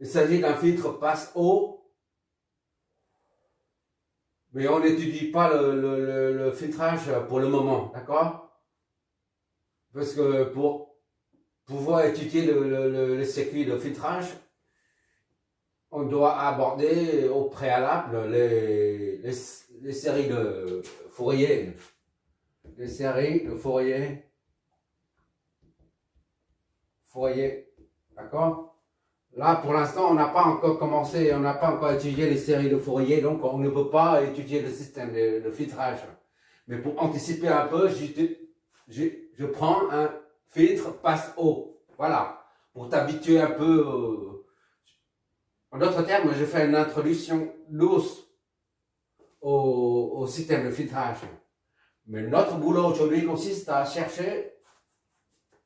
Il s'agit d'un filtre passe-eau, mais on n'étudie pas le filtrage pour le moment, d'accord? Parce que pour pouvoir étudier le circuit de filtrage, on doit aborder au préalable les séries de Fourier. Les séries de Fourier. D'accord? Là, pour l'instant, on n'a pas encore commencé, on n'a pas encore étudié les séries de Fourier, donc on ne peut pas étudier le système de filtrage. Mais pour anticiper un peu, je prends un filtre passe-eau. Voilà. Pour t'habituer un peu. En d'autres termes, je fais une introduction douce au système de filtrage. Mais notre boulot aujourd'hui consiste à chercher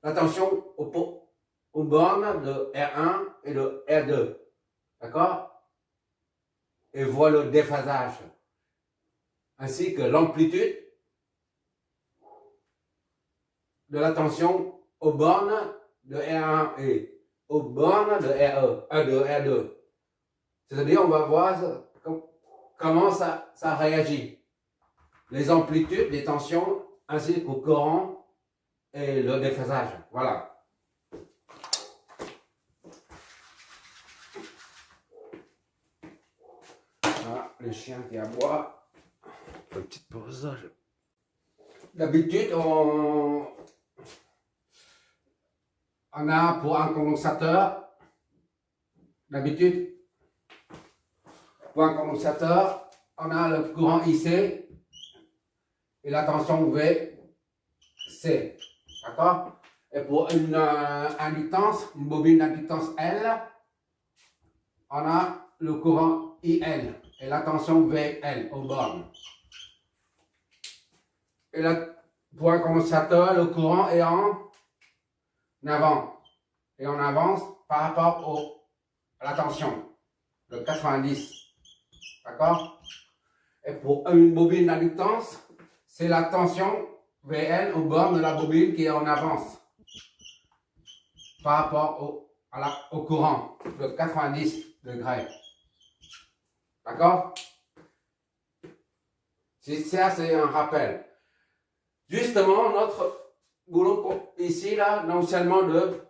l'attention aux bornes de R1 et de R2. D'accord? Et voir le déphasage. Ainsi que l'amplitude de l'attention aux bornes de R1 et aux bornes de R2. C'est-à-dire, on va voir comment ça réagit. Les amplitudes, les tensions, ainsi qu'au courant et le déphasage. Voilà. Voilà, le chien qui aboie. Petite pause. D'habitude, on a pour un condensateur, pour un condensateur, on a le courant IC et la tension VC. D'accord? Et pour une inductance, une bobine d'inductance L, on a le courant IL et la tension VL aux bornes. Et là, pour un condensateur, le courant est en avant. Et on avance par rapport à la tension, le 90. D'accord? Et pour une bobine d'inductance, c'est la tension VL aux bornes de la bobine qui est en avance par rapport au courant de 90 degrés. D'accord? Ça, c'est un rappel. Justement, notre boulot ici, là, non seulement de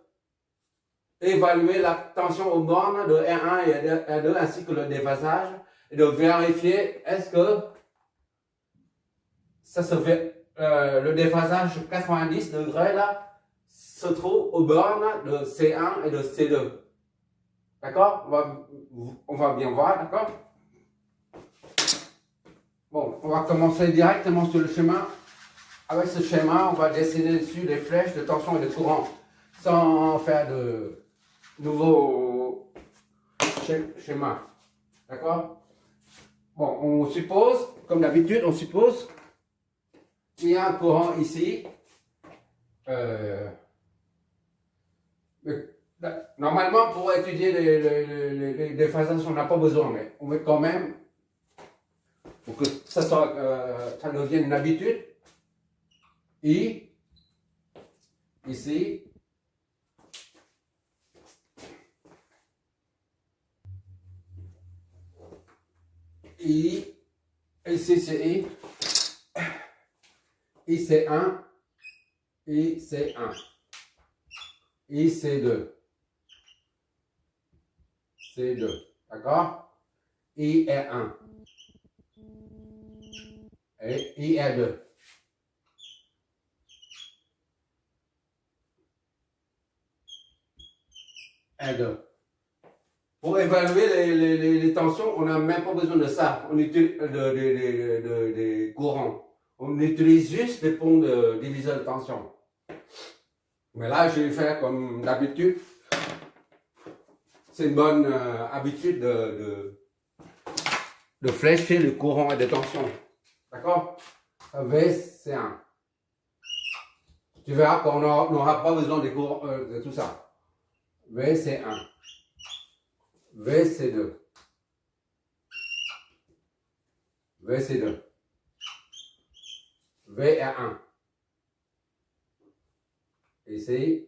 évaluer la tension aux bornes de R1 et R2 ainsi que le déphasage et de vérifier est-ce que ça se fait, le déphasage 90 degrés là se trouve aux bornes de C1 et de C2. D'accord? On va bien voir, d'accord? Bon, on va commencer directement sur le schéma. Avec ce schéma, on va dessiner dessus les flèches de tension et de courant sans faire de nouveaux schémas. D'accord? Bon, on suppose, comme d'habitude, on suppose qu'il y a un courant ici. Normalement, pour étudier les déphasages, on n'a pas besoin, mais on met quand même, pour que ça devienne une habitude. I, ici, I, ici c'est I, IC1, IC1, IC2, C2, d'accord? IR1 et IR2. R2. Pour évaluer les tensions, on n'a même pas besoin de ça. On utilise des courants. On utilise juste des ponts de diviseur de tension. Mais là, je vais faire comme d'habitude. C'est une bonne habitude de flécher le courant et de tension. D'accord? V, c'est 1. Tu verras qu'on n'aura pas besoin des courants, de tout ça. V, c'est 1. V, c'est 2. V, c'est 2. V est 1. Ici,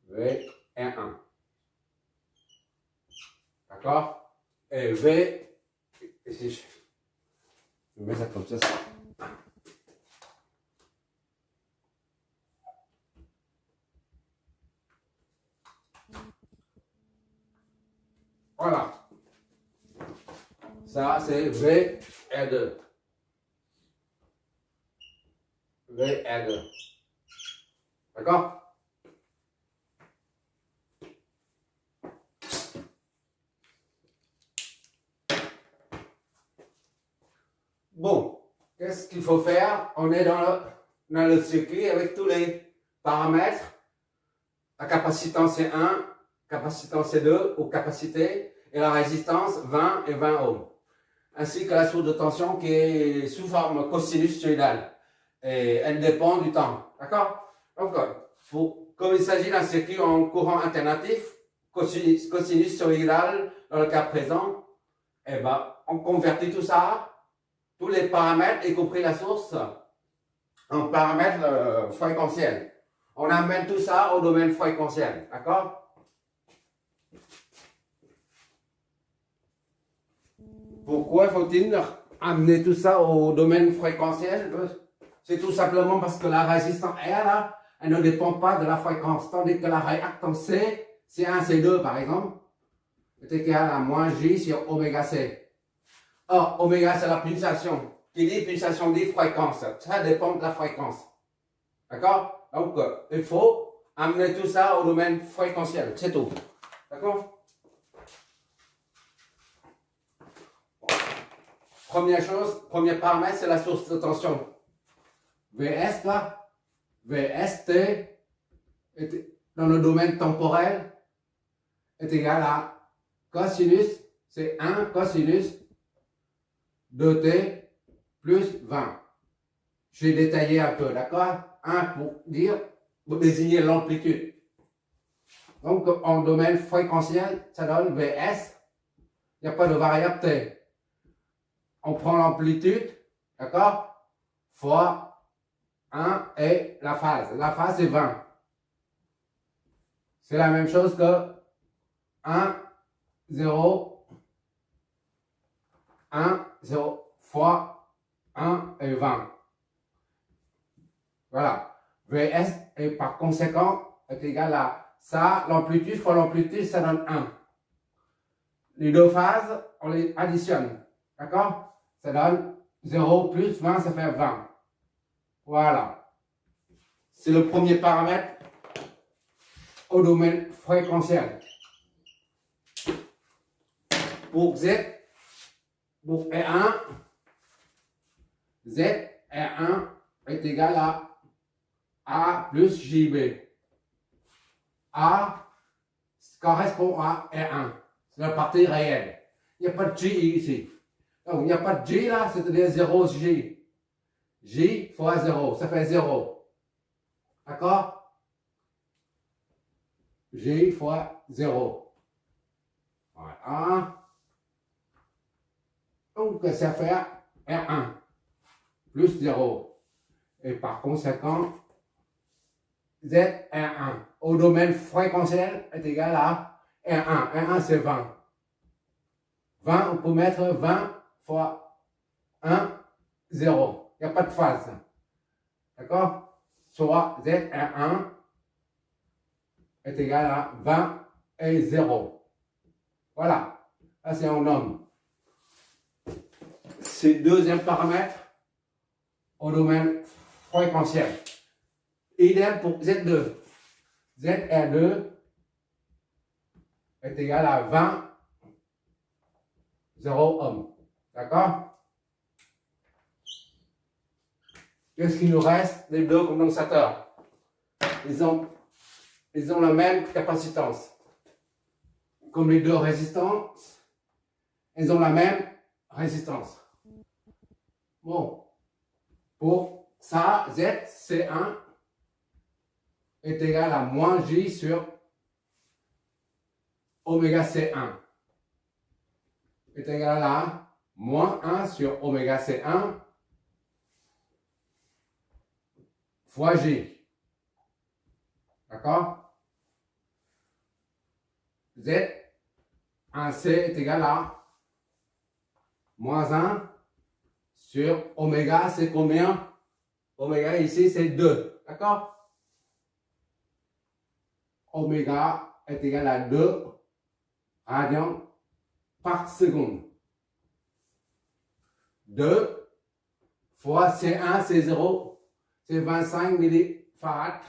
V est 1. D'accord? Et V, ici, je mets ça comme ça. Voilà. Ça, c'est V R2. V R2. D'accord? Bon, qu'est-ce qu'il faut faire? On est dans le circuit avec tous les paramètres. La capacitance c'est 1, capacitance c'est 2 ou capacité, et la résistance 20 et 20 ohms. Ainsi que la source de tension qui est sous forme cosinus-toroïdale. Et elle dépend du temps. D'accord? Donc, comme il s'agit d'un circuit en courant alternatif, cosinus-toroïdal dans le cas présent, eh ben, on convertit tout ça, tous les paramètres, y compris la source, en paramètres fréquentiels. On amène tout ça au domaine fréquentiel. D'accord? Pourquoi faut-il amener tout ça au domaine fréquentiel? C'est tout simplement parce que la résistance R, là, elle ne dépend pas de la fréquence. Tandis que la réactance C, C1, C2 par exemple, est égal à moins J sur oméga C. Or, oméga c'est la pulsation. Qui dit pulsation dit fréquence. Ça dépend de la fréquence. D'accord? Donc, il faut amener tout ça au domaine fréquentiel. C'est tout. D'accord? Première chose, premier paramètre, c'est la source de tension. Vs là, Vst dans le domaine temporel est égal à cosinus, c'est 1 cosinus 2t plus 20. Je vais détailler un peu, d'accord? 1 pour désigner l'amplitude. Donc en domaine fréquentiel, ça donne Vs, il n'y a pas de variable t. On prend l'amplitude, d'accord? Fois 1 et la phase. La phase c'est 20. C'est la même chose que 1, 0, 1, 0 fois 1 et 20. Voilà. Vs et par conséquent est égal à ça, l'amplitude fois l'amplitude, ça donne 1. Les deux phases, on les additionne. D'accord? Ça donne 0 plus 20, ça fait 20. Voilà. C'est le premier paramètre au domaine fréquentiel. Pour Z, pour R1, Z R1 est égal à A plus JB. A correspond à R1. C'est la partie réelle. Il n'y a pas de J ici. Donc, il n'y a pas de J là, c'est-à-dire 0J. J fois 0, ça fait 0. D'accord? J fois 0. Voilà. Donc, ça fait R1 plus 0. Et par conséquent, ZR1 au domaine fréquentiel est égal à R1. R1 c'est 20. 20, on peut mettre 20 fois 1, 0. Il n'y a pas de phase. D'accord? Soit ZR1 est égal à 20 et 0. Voilà. Ça c'est un nombre. C'est le deuxième paramètre au domaine fréquentiel. Idem pour Z2. ZR2 est égal à 20, 0 ohm. D'accord? Qu'est-ce qu'il nous reste? Les deux condensateurs. Ils ont la même capacitance. Comme les deux résistances, ils ont la même résistance. Bon. Pour ça, ZC1 est égal à moins J sur oméga C1 est égal à moins 1 sur oméga C1 fois J. D'accord? Z 1C est égal à moins 1 sur oméga, c'est combien? Oméga ici, c'est 2. D'accord? Oméga est égal à 2 radians par seconde. 2 fois C1, c'est 0, c'est 25 millifarad.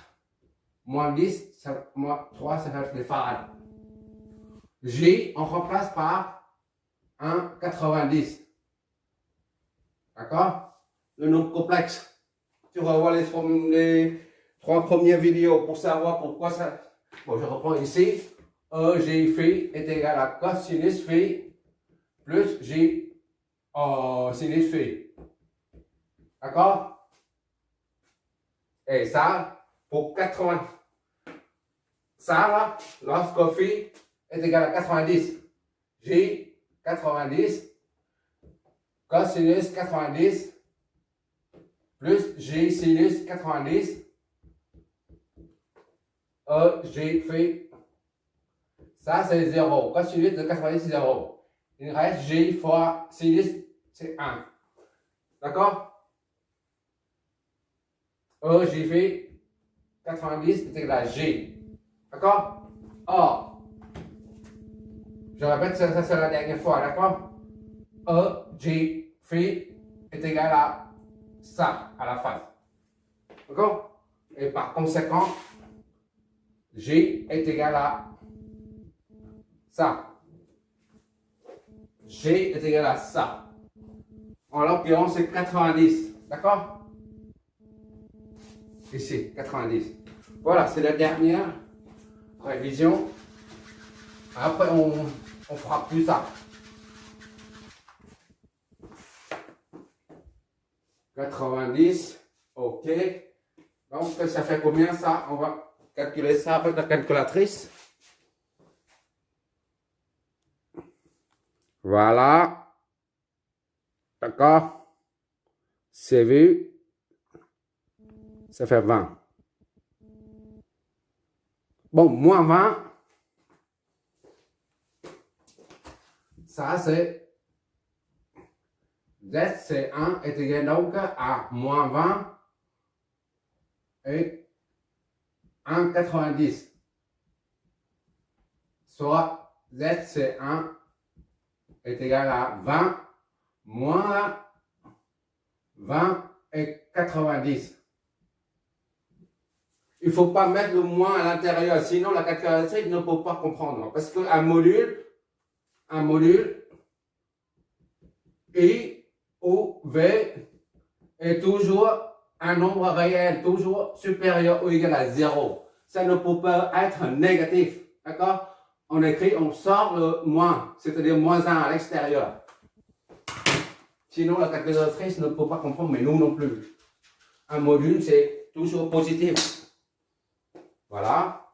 Moins 10, moins 3, ça fait des farads. J, on remplace par 1,90. D'accord? Le nombre complexe. Tu revois les 3 premières vidéos pour savoir pourquoi ça. Bon, je reprends ici. J phi est égal à cosinus phi plus J sinus phi. D'accord? Et ça, pour 80. Ça, là, lorsque phi est égal à 90. J 90 cosinus 90 plus J sinus 90 J phi. Ça, c'est 0. Cosinus de 90, c'est 0. Il reste J fois sinus, c'est 1. D'accord? J phi 90 est égal à J. D'accord? Or, je répète, ça c'est la dernière fois, d'accord? J phi est égal à ça, à la face. D'accord? Et par conséquent, J est égal à ça. J est égal à ça. En l'occurrence, c'est 90. D'accord? Ici, 90. Voilà, c'est la dernière révision. Après, on fera plus ça. 90, ok. Donc, ça fait combien ça? On va calculer ça avec la calculatrice. Voilà. D'accord? C'est vu. Ça fait 20. Bon, moins 20. Ça, c'est ZC1 est égal donc à moins 20 et 1,90. Soit ZC1 est égal à 20 moins 20 et 90. Il ne faut pas mettre le moins à l'intérieur, sinon la calculatrice ne peut pas comprendre. Parce qu'un module, I ou V est toujours un nombre réel, toujours supérieur ou égal à 0. Ça ne peut pas être négatif. D'accord? On écrit, on sort le moins, c'est-à-dire moins 1 à l'extérieur. Sinon, la calculatrice ne peut pas comprendre, mais nous non plus. Un module, c'est toujours positif. Voilà.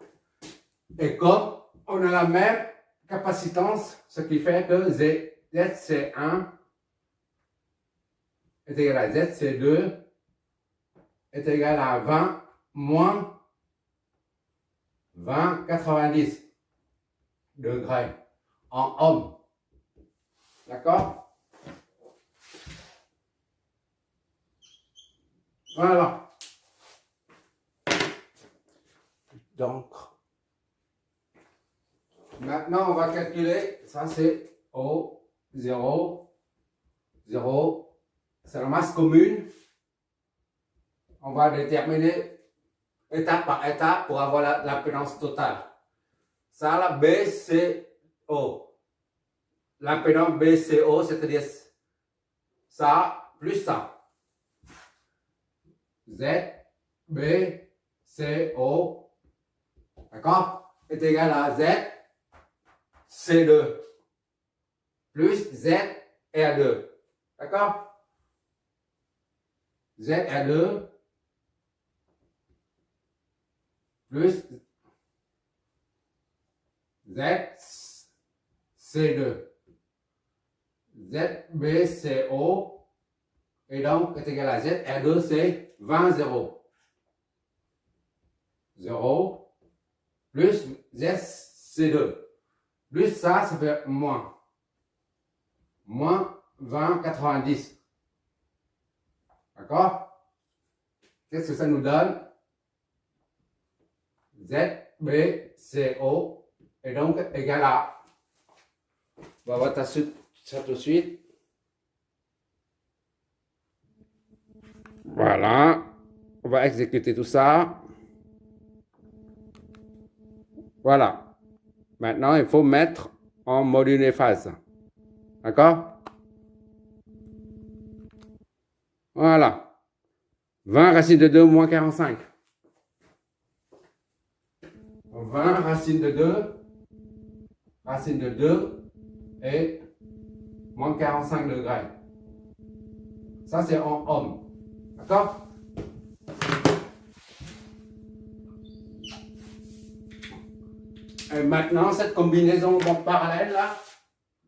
Et comme on a la même capacitance, ce qui fait que ZC1 est égal à ZC2 est égal à 20 moins 20,90 degrés en ohm. D'accord? Voilà. Donc, maintenant, on va calculer, ça c'est O0, 0, c'est la masse commune. On va déterminer étape par étape pour avoir l'impédance totale. Ça, la BCO. L'impédance BCO, c'est-à-dire ça plus ça. Z, B, C, O. D'accord? Est égal à Z, C2 plus Z, R2. D'accord? Z, R2 plus Z, C2. Z, B, C, O. Et donc, est égal à Z, R2, c'est 20, 0. 0 plus Z, C2. Plus ça, ça fait moins. Moins 20, 90. D'accord? Qu'est-ce que ça nous donne? Z, B, C, O est donc égal à. On va voir ça tout de suite. Voilà. On va exécuter tout ça. Voilà. Maintenant, il faut mettre en module phase. D'accord? Voilà. 20 racine de 2 moins 45. 20 racine de 2 et moins 45 degrés. Ça, c'est en ohm. D'accord? Et maintenant, cette combinaison parallèle là,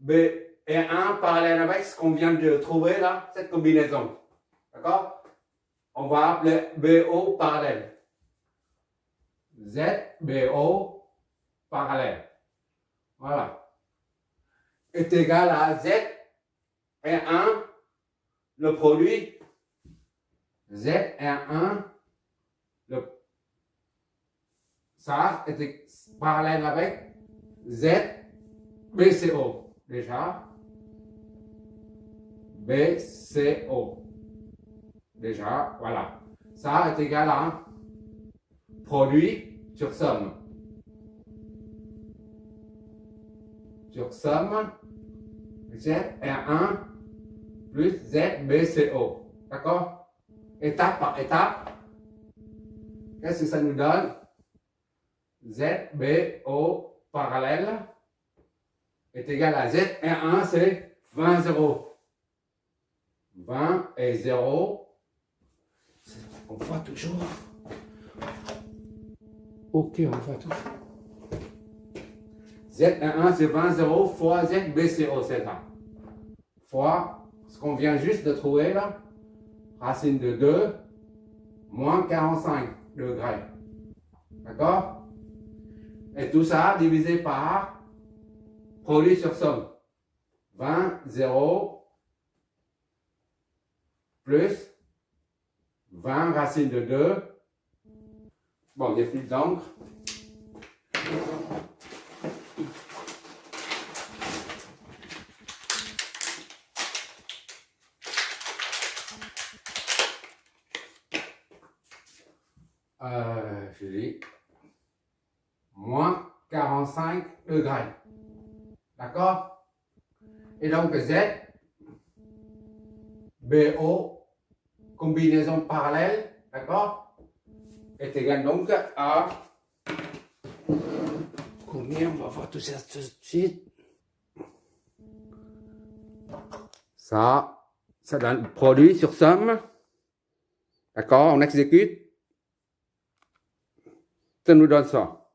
B et 1 parallèle avec ce qu'on vient de trouver là, cette combinaison. D'accord? On va appeler BO parallèle. ZBO parallèle. Voilà. Est égal à Z et 1, le produit. Z et 1, ça est parallèle avec Z, BCO. Déjà. BCO. Déjà, voilà. Ça est égal à produit sur somme. Sur somme, Z et 1 plus Z, BCO. D'accord? Étape par étape. Qu'est-ce que ça nous donne? ZBO parallèle est égal à Z et 1, c'est 20, 0. 20 et 0. On voit toujours. Ok, on voit toujours. Z et 1, c'est 20, 0 fois Z, BCO, c'est ça. Fois ce qu'on vient juste de trouver là. Racine de 2 moins 45 degrés. D'accord? Et tout ça divisé par produit sur somme. 20, 0 plus 20 racine de 2. Bon, il n'y a plus d'encre. Je dis moins 45 degrés. D'accord? Et donc Z, BO, combinaison parallèle, d'accord? Est égal donc à combien? On va voir tout ça tout de suite. Ça donne produit sur somme. D'accord? On exécute. Ça nous donne ça.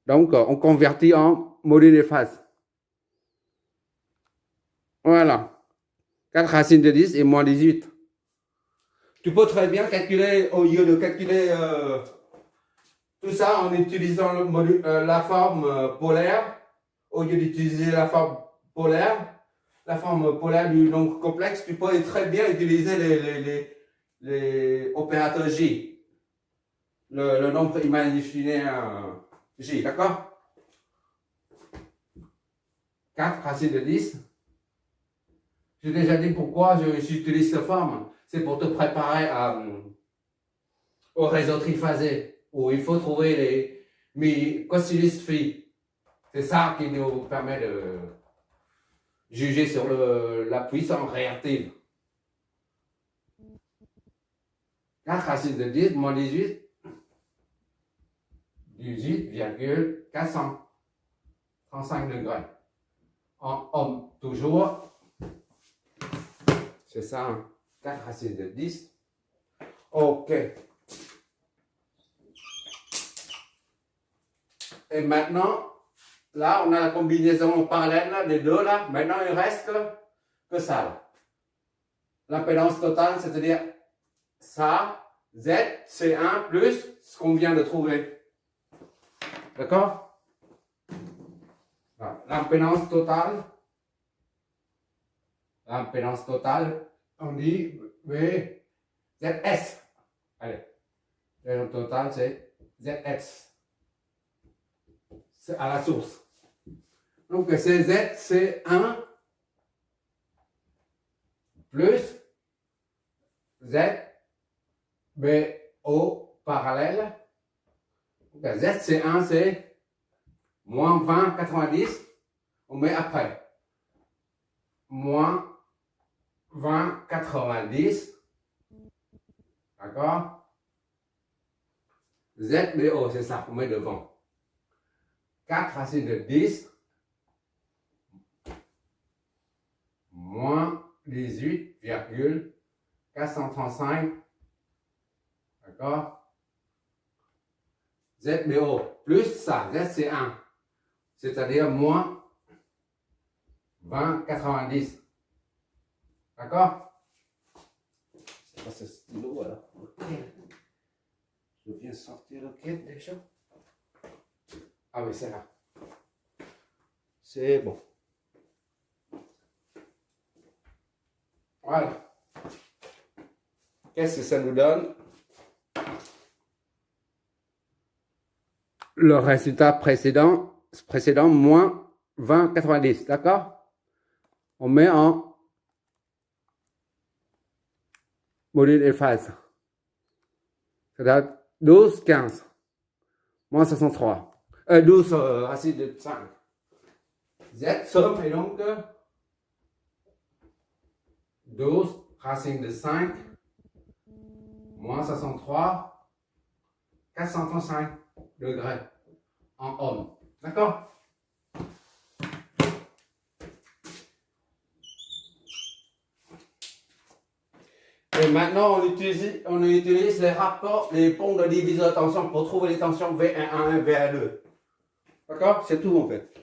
Donc, on convertit en module de phase. Voilà. 4 racines de 10 et moins 18. Tu peux très bien calculer, au lieu de calculer tout ça en utilisant le module, la forme polaire, au lieu d'utiliser la forme polaire du nombre complexe, tu peux très bien utiliser les opérateurs J. Le nombre imaginaire J, d'accord? 4 racines de 10. J'ai déjà dit pourquoi j'utilise cette forme. C'est pour te préparer au réseau triphasé, où il faut trouver les cosinus phi. C'est ça qui nous permet de juger sur la puissance réactive. 4 racines de 10 moins 18. 18,435 degrés. En ohm, toujours. C'est ça, hein? 4 racines de 10. Ok. Et maintenant, là, on a la combinaison parallèle des deux là. Maintenant, il reste que ça. Là. L'impédance totale, c'est-à-dire ça, Z, C1 plus ce qu'on vient de trouver. D'accord? Voilà. l'impédance totale, on dit ZS. Allez, l'impédance totale, c'est ZS. C'est à la source. Donc, c'est Z, c'est 1 plus Z, BO parallèle. Donc, Z, c'est 1, c'est moins 20, 90. On met après. Moins 20, 90. D'accord? Z, BO, c'est ça, on met devant. 4 racine de 10. Moins 18,435. D'accord? ZBO plus ça, Z c'est 1. C'est-à-dire moins 20,90. D'accord? C'est pas ce stylo alors. Ok. Je viens sortir le quête déjà. Ah oui, c'est là. C'est bon. Voilà. Qu'est-ce que ça nous donne? Le résultat précédent moins 20,90. D'accord? On met en module efface. C'est-à-dire 12, 15. Moins 63. 12 racine de 5. Z somme est donc 12 racine de 5 moins 63, 435 degrés en ohm. D'accord? Et maintenant, on utilise les rapports, les ponts de diviseur de tension pour trouver les tensions V1, V1, V2. D'accord? C'est tout en fait.